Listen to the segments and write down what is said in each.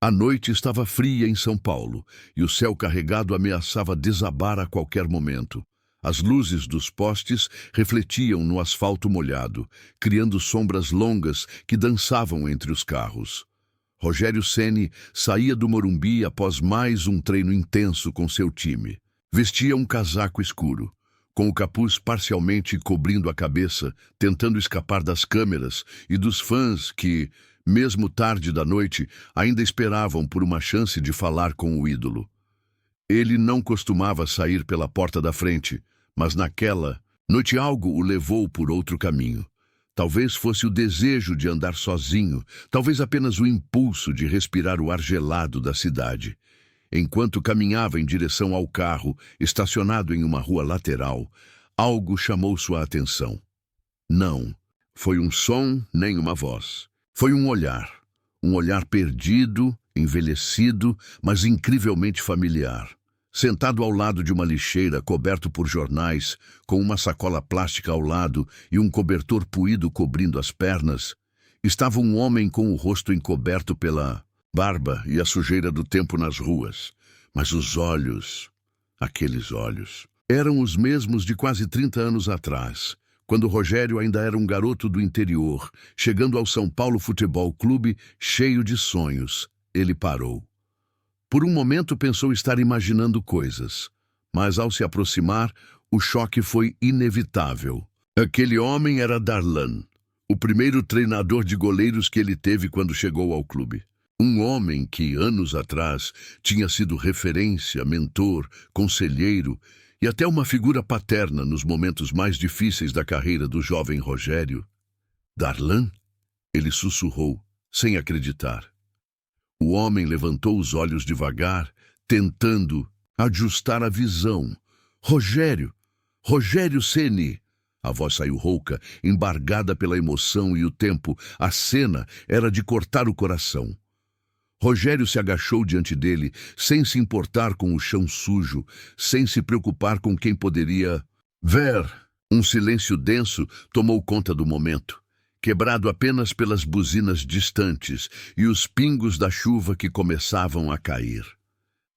A noite estava fria em São Paulo, e o céu carregado ameaçava desabar a qualquer momento. As luzes dos postes refletiam no asfalto molhado, criando sombras longas que dançavam entre os carros. Rogério Ceni saía do Morumbi após mais um treino intenso com seu time. Vestia um casaco escuro, com o capuz parcialmente cobrindo a cabeça, tentando escapar das câmeras e dos fãs que, mesmo tarde da noite, ainda esperavam por uma chance de falar com o ídolo. Ele não costumava sair pela porta da frente, mas naquela noite algo o levou por outro caminho. Talvez fosse o desejo de andar sozinho, talvez apenas o impulso de respirar o ar gelado da cidade. Enquanto caminhava em direção ao carro, estacionado em uma rua lateral, algo chamou sua atenção. Não foi um som nem uma voz. Foi um olhar perdido, envelhecido, mas incrivelmente familiar. Sentado ao lado de uma lixeira coberto por jornais, com uma sacola plástica ao lado e um cobertor puído cobrindo as pernas, estava um homem com o rosto encoberto pela barba e a sujeira do tempo nas ruas. Mas os olhos, aqueles olhos, eram os mesmos de quase 30 anos atrás, quando Rogério ainda era um garoto do interior, chegando ao São Paulo Futebol Clube cheio de sonhos. Ele parou. Por um momento pensou estar imaginando coisas, mas ao se aproximar, o choque foi inevitável. Aquele homem era Darlan, o primeiro treinador de goleiros que ele teve quando chegou ao clube. Um homem que, anos atrás, tinha sido referência, mentor, conselheiro e até uma figura paterna nos momentos mais difíceis da carreira do jovem Rogério. Darlan? Ele sussurrou, sem acreditar. O homem levantou os olhos devagar, tentando ajustar a visão. Rogério! Rogério Ceni! A voz saiu rouca, embargada pela emoção e o tempo. A cena era de cortar o coração. Rogério se agachou diante dele, sem se importar com o chão sujo, sem se preocupar com quem poderia ver. Um silêncio denso tomou conta do momento, quebrado apenas pelas buzinas distantes e os pingos da chuva que começavam a cair.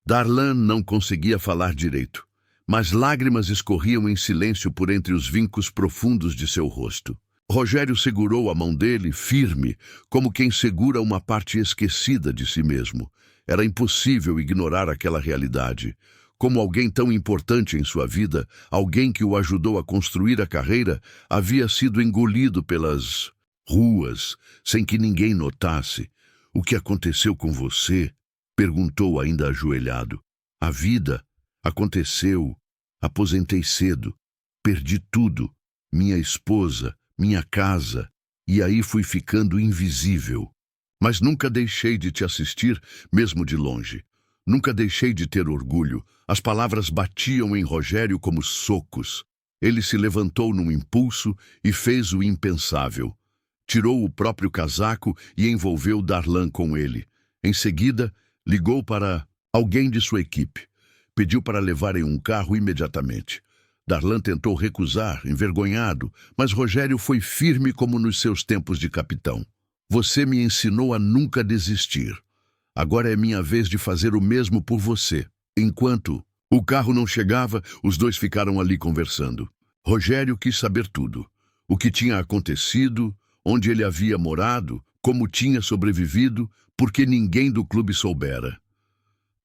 Darlan não conseguia falar direito, mas lágrimas escorriam em silêncio por entre os vincos profundos de seu rosto. Rogério segurou a mão dele, firme, como quem segura uma parte esquecida de si mesmo. Era impossível ignorar aquela realidade. Como alguém tão importante em sua vida, alguém que o ajudou a construir a carreira, havia sido engolido pelas ruas, sem que ninguém notasse. "O que aconteceu com você?" perguntou ainda ajoelhado. "A vida aconteceu. Aposentei cedo. Perdi tudo. Minha esposa, minha casa, e aí fui ficando invisível. Mas nunca deixei de te assistir, mesmo de longe. Nunca deixei de ter orgulho." As palavras batiam em Rogério como socos. Ele se levantou num impulso e fez o impensável. Tirou o próprio casaco e envolveu Darlan com ele. Em seguida, ligou para alguém de sua equipe. Pediu para levarem um carro imediatamente. Darlan tentou recusar, envergonhado, mas Rogério foi firme como nos seus tempos de capitão. "Você me ensinou a nunca desistir. Agora é minha vez de fazer o mesmo por você." Enquanto o carro não chegava, os dois ficaram ali conversando. Rogério quis saber tudo. O que tinha acontecido, onde ele havia morado, como tinha sobrevivido, porque ninguém do clube soubera.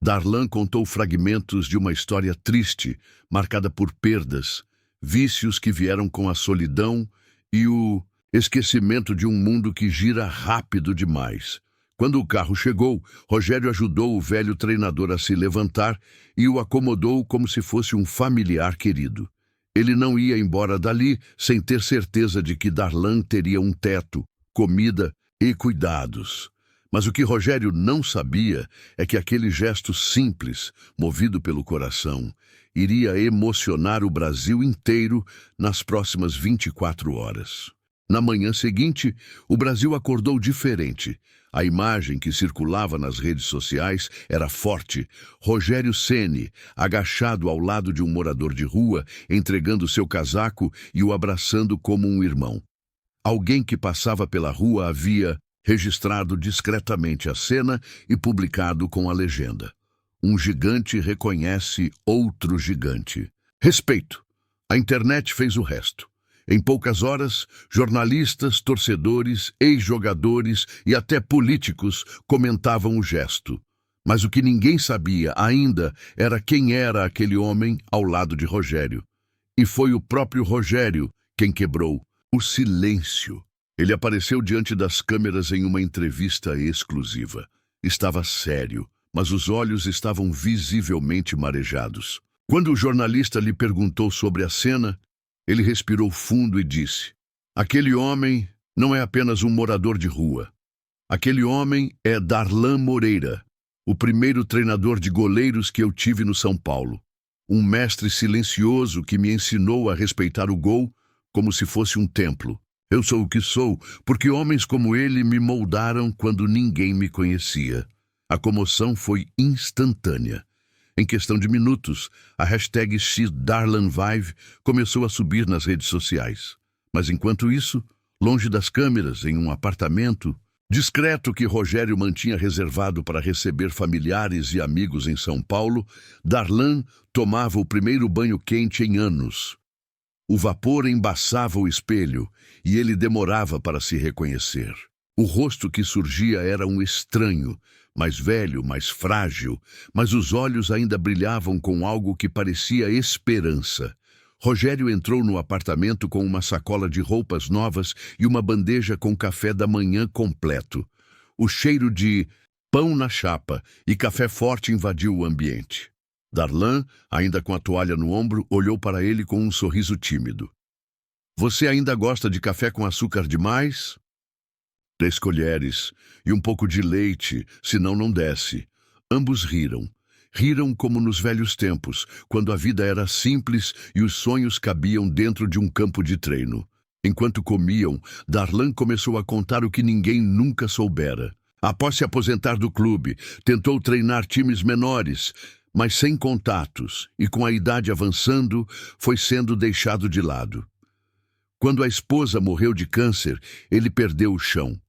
Darlan contou fragmentos de uma história triste, marcada por perdas, vícios que vieram com a solidão e o esquecimento de um mundo que gira rápido demais. Quando o carro chegou, Rogério ajudou o velho treinador a se levantar e o acomodou como se fosse um familiar querido. Ele não ia embora dali sem ter certeza de que Darlan teria um teto, comida e cuidados. Mas o que Rogério não sabia é que aquele gesto simples, movido pelo coração, iria emocionar o Brasil inteiro nas próximas 24 horas. Na manhã seguinte, o Brasil acordou diferente. A imagem que circulava nas redes sociais era forte. Rogério Ceni, agachado ao lado de um morador de rua, entregando seu casaco e o abraçando como um irmão. Alguém que passava pela rua havia registrado discretamente a cena e publicado com a legenda: "Um gigante reconhece outro gigante." Respeito. A internet fez o resto. Em poucas horas, jornalistas, torcedores, ex-jogadores e até políticos comentavam o gesto. Mas o que ninguém sabia ainda era quem era aquele homem ao lado de Rogério. E foi o próprio Rogério quem quebrou o silêncio. Ele apareceu diante das câmeras em uma entrevista exclusiva. Estava sério, mas os olhos estavam visivelmente marejados. Quando o jornalista lhe perguntou sobre a cena, ele respirou fundo e disse: "Aquele homem não é apenas um morador de rua. Aquele homem é Darlan Moreira, o primeiro treinador de goleiros que eu tive no São Paulo. Um mestre silencioso que me ensinou a respeitar o gol como se fosse um templo. Eu sou o que sou porque homens como ele me moldaram quando ninguém me conhecia." A comoção foi instantânea. Em questão de minutos, a hashtag #XDarlanVive começou a subir nas redes sociais. Mas enquanto isso, longe das câmeras, em um apartamento discreto que Rogério mantinha reservado para receber familiares e amigos em São Paulo, Darlan tomava o primeiro banho quente em anos. O vapor embaçava o espelho e ele demorava para se reconhecer. O rosto que surgia era um estranho, mais velho, mais frágil, mas os olhos ainda brilhavam com algo que parecia esperança. Rogério entrou no apartamento com uma sacola de roupas novas e uma bandeja com café da manhã completo. O cheiro de pão na chapa e café forte invadiu o ambiente. Darlan, ainda com a toalha no ombro, olhou para ele com um sorriso tímido. "Você ainda gosta de café com açúcar demais?" "3 colheres e um pouco de leite, senão não desce." Ambos riram. Riram como nos velhos tempos, quando a vida era simples e os sonhos cabiam dentro de um campo de treino. Enquanto comiam, Darlan começou a contar o que ninguém nunca soubera. Após se aposentar do clube, tentou treinar times menores, mas sem contatos, e com a idade avançando, foi sendo deixado de lado. Quando a esposa morreu de câncer, ele perdeu o chão.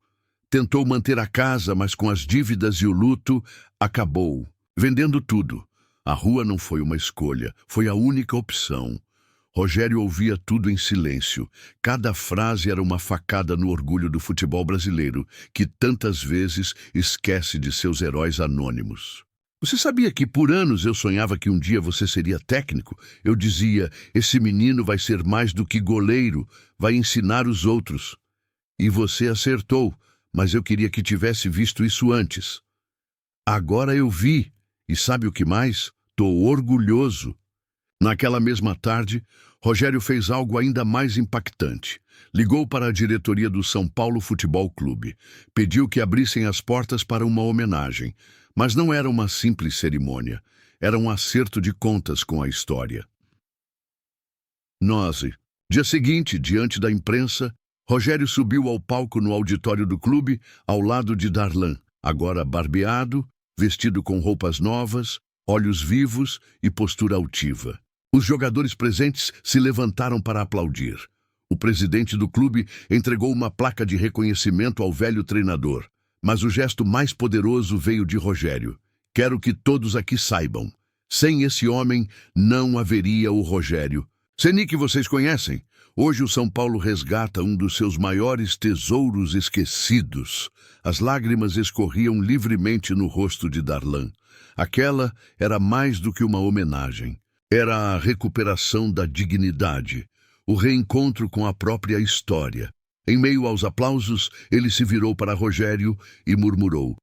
Tentou manter a casa, mas com as dívidas e o luto, acabou vendendo tudo. A rua não foi uma escolha, foi a única opção. Rogério ouvia tudo em silêncio. Cada frase era uma facada no orgulho do futebol brasileiro, que tantas vezes esquece de seus heróis anônimos. "Você sabia que por anos eu sonhava que um dia você seria técnico? Eu dizia, esse menino vai ser mais do que goleiro, vai ensinar os outros. E você acertou, mas eu queria que tivesse visto isso antes. Agora eu vi, e sabe o que mais? Tô orgulhoso." Naquela mesma tarde, Rogério fez algo ainda mais impactante. Ligou para a diretoria do São Paulo Futebol Clube. Pediu que abrissem as portas para uma homenagem. Mas não era uma simples cerimônia. Era um acerto de contas com a história. 9. Dia seguinte, diante da imprensa, Rogério subiu ao palco no auditório do clube, ao lado de Darlan, agora barbeado, vestido com roupas novas, olhos vivos e postura altiva. Os jogadores presentes se levantaram para aplaudir. O presidente do clube entregou uma placa de reconhecimento ao velho treinador. Mas o gesto mais poderoso veio de Rogério. "Quero que todos aqui saibam. Sem esse homem, não haveria o Rogério. Ceni que vocês conhecem. Hoje o São Paulo resgata um dos seus maiores tesouros esquecidos." As lágrimas escorriam livremente no rosto de Darlan. Aquela era mais do que uma homenagem. Era a recuperação da dignidade, o reencontro com a própria história. Em meio aos aplausos, ele se virou para Rogério e murmurou: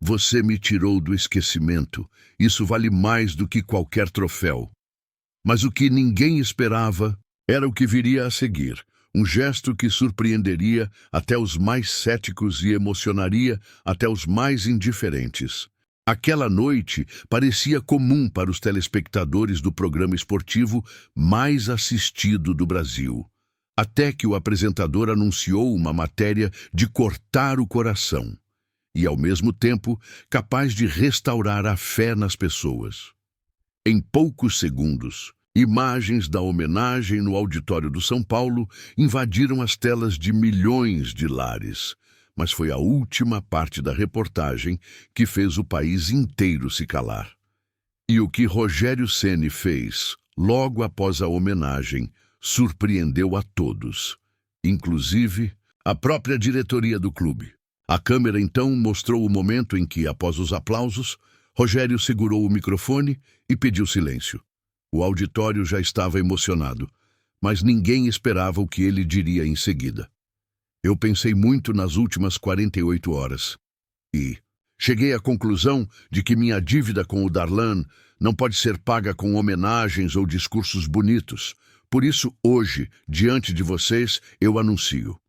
"Você me tirou do esquecimento. Isso vale mais do que qualquer troféu." Mas o que ninguém esperava era o que viria a seguir. Um gesto que surpreenderia até os mais céticos e emocionaria até os mais indiferentes. Aquela noite parecia comum para os telespectadores do programa esportivo mais assistido do Brasil. Até que o apresentador anunciou uma matéria de cortar o coração e, ao mesmo tempo, capaz de restaurar a fé nas pessoas. Em poucos segundos, imagens da homenagem no auditório do São Paulo invadiram as telas de milhões de lares. mas foi a última parte da reportagem que fez o país inteiro se calar. E o que Rogério Ceni fez, logo após a homenagem, surpreendeu a todos, inclusive a própria diretoria do clube. A câmera então mostrou o momento em que, após os aplausos, Rogério segurou o microfone e pediu silêncio. O auditório já estava emocionado, mas ninguém esperava o que ele diria em seguida. Eu pensei muito nas últimas 48 horas e cheguei à conclusão de que minha dívida com o Darlan não pode ser paga com homenagens ou discursos bonitos. Por isso, hoje, diante de vocês, eu anuncio.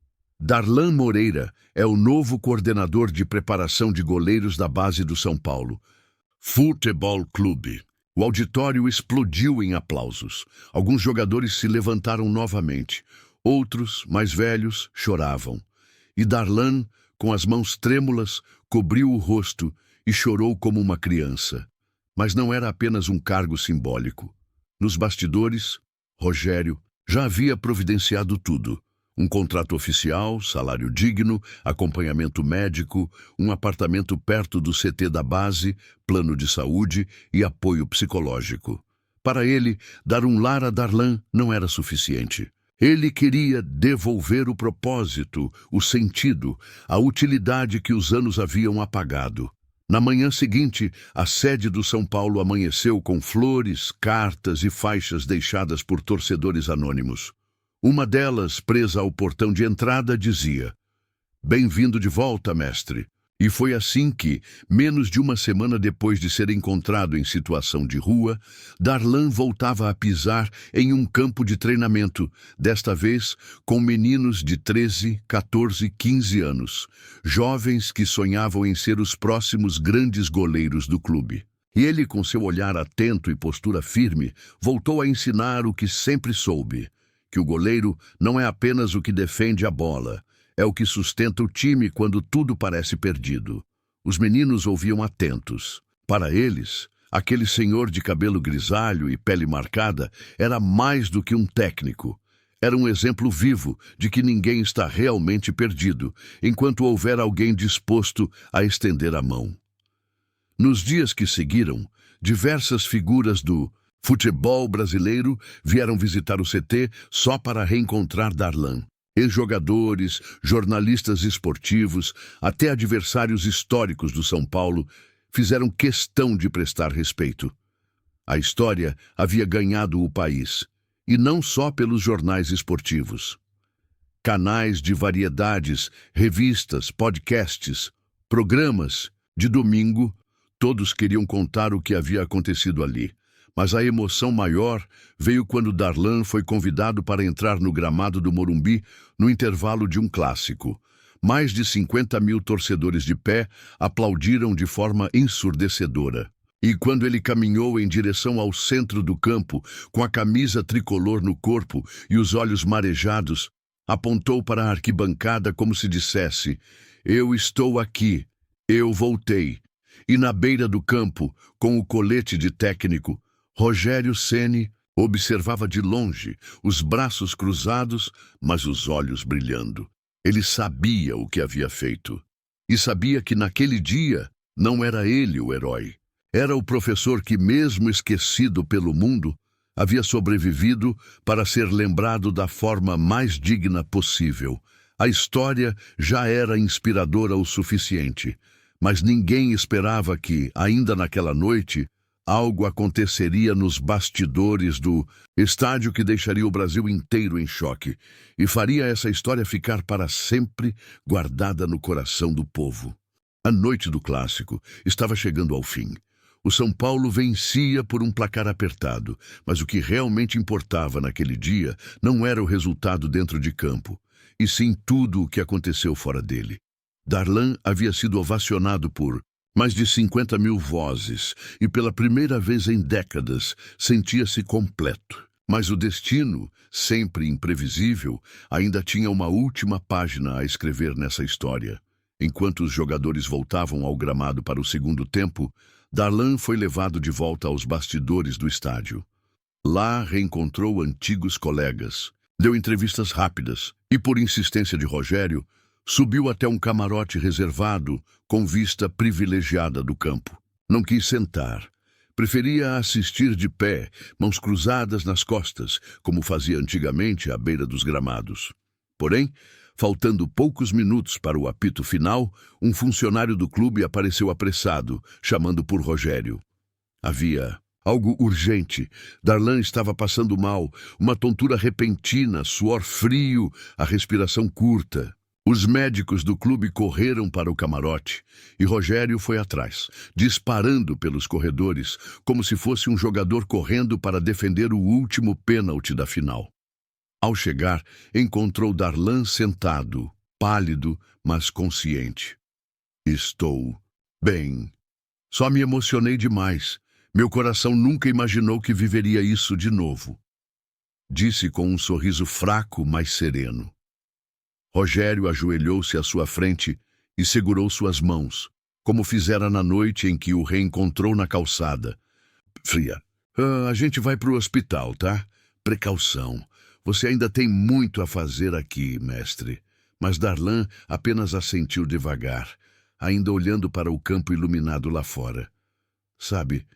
Darlan Moreira é o novo coordenador de preparação de goleiros da base do São Paulo Futebol Clube. O auditório explodiu em aplausos. Alguns jogadores se levantaram novamente. Outros, mais velhos, choravam. E Darlan, com as mãos trêmulas, cobriu o rosto e chorou como uma criança. Mas não era apenas um cargo simbólico. Nos bastidores, Rogério já havia providenciado tudo. Um contrato oficial, salário digno, acompanhamento médico, um apartamento perto do CT da base, plano de saúde e apoio psicológico. Para ele, dar um lar a Darlan não era suficiente. Ele queria devolver o propósito, o sentido, a utilidade que os anos haviam apagado. Na manhã seguinte, a sede do São Paulo amanheceu com flores, cartas e faixas deixadas por torcedores anônimos. Uma delas, presa ao portão de entrada, dizia: "Bem-vindo de volta, mestre." E foi assim que, menos de uma semana depois de ser encontrado em situação de rua, Darlan voltava a pisar em um campo de treinamento, desta vez com meninos de 13, 14 e 15 anos, jovens que sonhavam em ser os próximos grandes goleiros do clube. E ele, com seu olhar atento e postura firme, voltou a ensinar o que sempre soube: que o goleiro não é apenas o que defende a bola, é o que sustenta o time quando tudo parece perdido. Os meninos ouviam atentos. Para eles, aquele senhor de cabelo grisalho e pele marcada era mais do que um técnico. Era um exemplo vivo de que ninguém está realmente perdido, enquanto houver alguém disposto a estender a mão. Nos dias que seguiram, diversas figuras do futebol brasileiro vieram visitar o CT só para reencontrar Darlan. Ex-jogadores, jornalistas esportivos, até adversários históricos do São Paulo fizeram questão de prestar respeito. A história havia ganhado o país, e não só pelos jornais esportivos. Canais de variedades, revistas, podcasts, programas, de domingo, todos queriam contar o que havia acontecido ali. Mas a emoção maior veio quando Darlan foi convidado para entrar no gramado do Morumbi no intervalo de um clássico. Mais de 50 mil torcedores de pé aplaudiram de forma ensurdecedora. E quando ele caminhou em direção ao centro do campo, com a camisa tricolor no corpo e os olhos marejados, apontou para a arquibancada como se dissesse: "Eu estou aqui, eu voltei." E na beira do campo, com o colete de técnico, Rogério Ceni observava de longe, os braços cruzados, mas os olhos brilhando. Ele sabia o que havia feito. E sabia que naquele dia não era ele o herói. Era o professor que, mesmo esquecido pelo mundo, havia sobrevivido para ser lembrado da forma mais digna possível. A história já era inspiradora o suficiente, mas ninguém esperava que, ainda naquela noite, algo aconteceria nos bastidores do estádio que deixaria o Brasil inteiro em choque e faria essa história ficar para sempre guardada no coração do povo. A noite do clássico estava chegando ao fim. O São Paulo vencia por um placar apertado, mas o que realmente importava naquele dia não era o resultado dentro de campo, e sim tudo o que aconteceu fora dele. Darlan havia sido ovacionado por mais de 50 mil vozes, e pela primeira vez em décadas sentia-se completo. Mas o destino, sempre imprevisível, ainda tinha uma última página a escrever nessa história. Enquanto os jogadores voltavam ao gramado para o segundo tempo, Darlan foi levado de volta aos bastidores do estádio. Lá reencontrou antigos colegas, deu entrevistas rápidas e, por insistência de Rogério, Subiu até um camarote reservado, com vista privilegiada do campo. Não quis sentar. Preferia assistir de pé, mãos cruzadas nas costas, como fazia antigamente à beira dos gramados. Porém, faltando poucos minutos para o apito final, um funcionário do clube apareceu apressado, chamando por Rogério. Havia algo urgente. Darlan estava passando mal, uma tontura repentina, suor frio, a respiração curta. Os médicos do clube correram para o camarote e Rogério foi atrás, disparando pelos corredores, como se fosse um jogador correndo para defender o último pênalti da final. Ao chegar, encontrou Darlan sentado, pálido, mas consciente. Estou bem. Só me emocionei demais. Meu coração nunca imaginou que viveria isso de novo. Disse com um sorriso fraco, mas sereno. Rogério ajoelhou-se à sua frente e segurou suas mãos, como fizera na noite em que o reencontrou na calçada. Fria. A gente vai para o hospital, tá? Precaução. Você ainda tem muito a fazer aqui, mestre. Mas Darlan apenas assentiu devagar, ainda olhando para o campo iluminado lá fora. Sabe,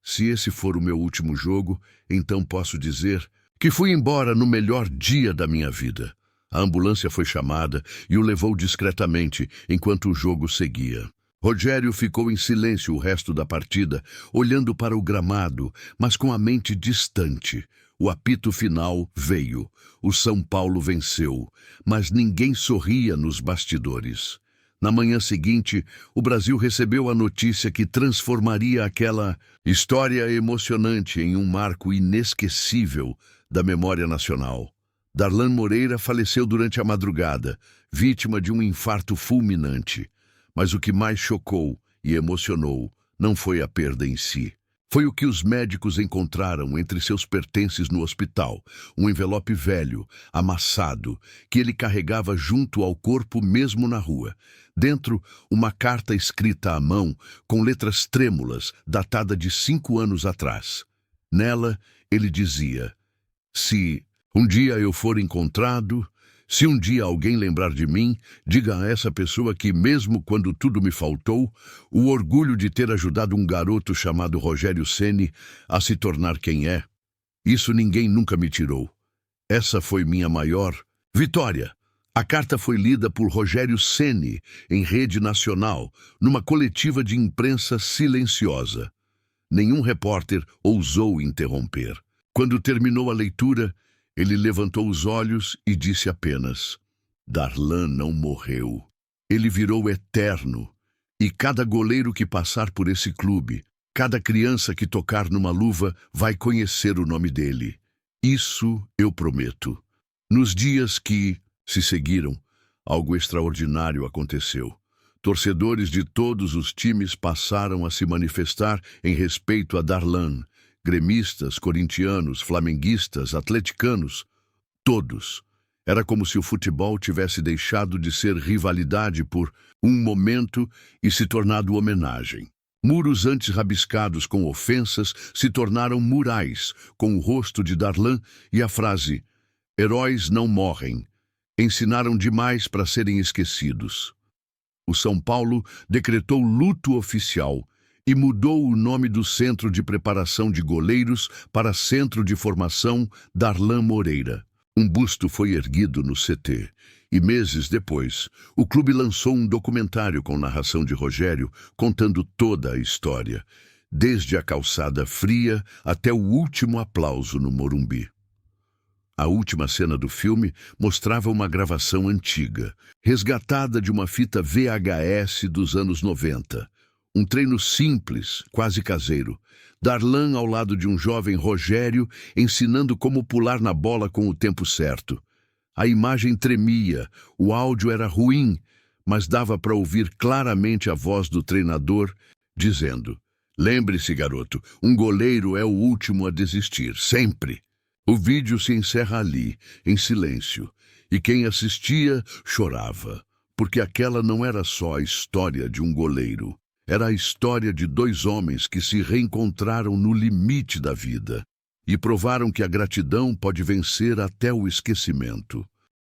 se esse for o meu último jogo, então posso dizer que fui embora no melhor dia da minha vida. A ambulância foi chamada e o levou discretamente enquanto o jogo seguia. Rogério ficou em silêncio o resto da partida, olhando para o gramado, mas com a mente distante. O apito final veio. O São Paulo venceu, mas ninguém sorria nos bastidores. Na manhã seguinte, o Brasil recebeu a notícia que transformaria aquela história emocionante em um marco inesquecível da memória nacional. Darlan Moreira faleceu durante a madrugada, vítima de um infarto fulminante. Mas o que mais chocou e emocionou não foi a perda em si. Foi o que os médicos encontraram entre seus pertences no hospital, um envelope velho, amassado, que ele carregava junto ao corpo mesmo na rua. Dentro, uma carta escrita à mão, com letras trêmulas, datada de 5 anos atrás. Nela, ele dizia: "Se um dia eu for encontrado, se um dia alguém lembrar de mim, diga a essa pessoa que, mesmo quando tudo me faltou, o orgulho de ter ajudado um garoto chamado Rogério Ceni a se tornar quem é, isso ninguém nunca me tirou. Essa foi minha maior vitória." A carta foi lida por Rogério Ceni em rede nacional, numa coletiva de imprensa silenciosa. Nenhum repórter ousou interromper. Quando terminou a leitura, ele levantou os olhos e disse apenas: "Darlan não morreu. Ele virou eterno. E cada goleiro que passar por esse clube, cada criança que tocar numa luva, vai conhecer o nome dele. Isso eu prometo." Nos dias que se seguiram, algo extraordinário aconteceu. Torcedores de todos os times passaram a se manifestar em respeito a Darlan. Gremistas, corintianos, flamenguistas, atleticanos, todos. Era como se o futebol tivesse deixado de ser rivalidade por um momento e se tornado homenagem. Muros antes rabiscados com ofensas se tornaram murais, com o rosto de Darlan e a frase "Heróis não morrem", ensinaram demais para serem esquecidos. O São Paulo decretou luto oficial e mudou o nome do Centro de Preparação de Goleiros para Centro de Formação Darlan Moreira. Um busto foi erguido no CT e, meses depois, o clube lançou um documentário com narração de Rogério, contando toda a história, desde a calçada fria até o último aplauso no Morumbi. A última cena do filme mostrava uma gravação antiga, resgatada de uma fita VHS dos anos 90. Um treino simples, quase caseiro. Darlan ao lado de um jovem Rogério, ensinando como pular na bola com o tempo certo. A imagem tremia, o áudio era ruim, mas dava para ouvir claramente a voz do treinador, dizendo: "Lembre-se, garoto, um goleiro é o último a desistir, sempre." O vídeo se encerra ali, em silêncio, e quem assistia chorava, porque aquela não era só a história de um goleiro. Era a história de 2 homens que se reencontraram no limite da vida e provaram que a gratidão pode vencer até o esquecimento.